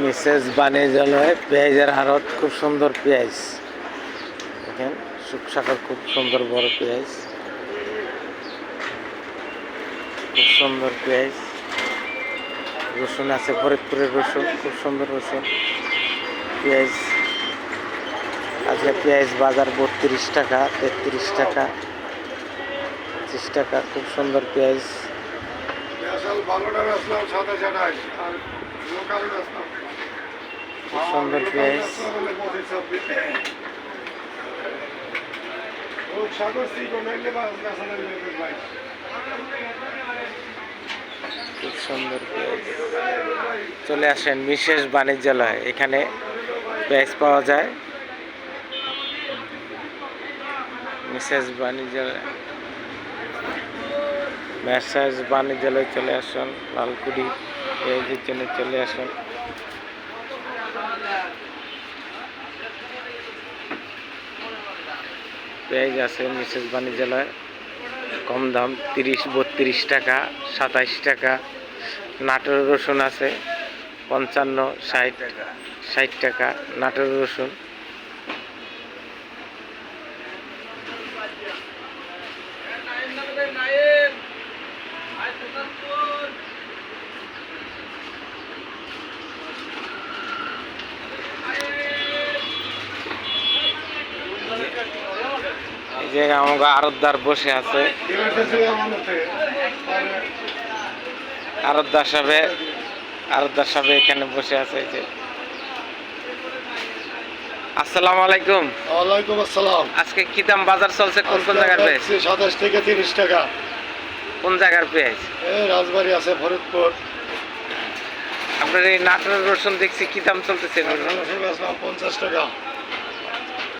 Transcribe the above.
Mrs বাণিজ্যালয় পেঁয়াজের হারত খুব সুন্দর পেঁয়াজ দেখেন শুকশাখার খুব সুন্দর বড় পেঁয়াজ খুব সুন্দর পেঁয়াজ রসুন আছে ফরিদপুরের রসুন খুব সুন্দর রসুন পেঁয়াজ আজকে পেঁয়াজ বাজার 32 টাকা 33 টাকা 25 টাকা খুব সুন্দর পেঁয়াজ খুব সুন্দর পেঁয়াজ খুব সুন্দর পেঁয়াজ চলে আসেন মিসেস বাণিজ্যালয় এখানে পেঁয়াজ পাওয়া যায় মিসেস বাণিজ্যালয় চলে আসুন লালকুড়ি পেঁয়াজের জন্য চলে আসুন পেঁয়াজ আছে মিসেস বাণিজ্যালয় কম দাম 30-32 টাকা 27 টাকা নাটোর রসুন আছে 55-60 টাকা নাটোর রসুন এই যে আমাকে আড়তদার বসে আছে আড়তদার সাহেব এখানে বসে আছে এই যে আসসালামু আলাইকুম। ওয়ালাইকুম আসসালাম। আজকে কি দাম বাজার চলছে কোন কোন জায়গার পেঁয়াজ? 27 থেকে 30 টাকা। কোন জায়গার পেঁয়াজ? এই রাজবাড়ী আছে ফরিদপুর। আপনার এই নাটোরের রসুন দেখছি কি দাম চলতেছে? 50 টাকা।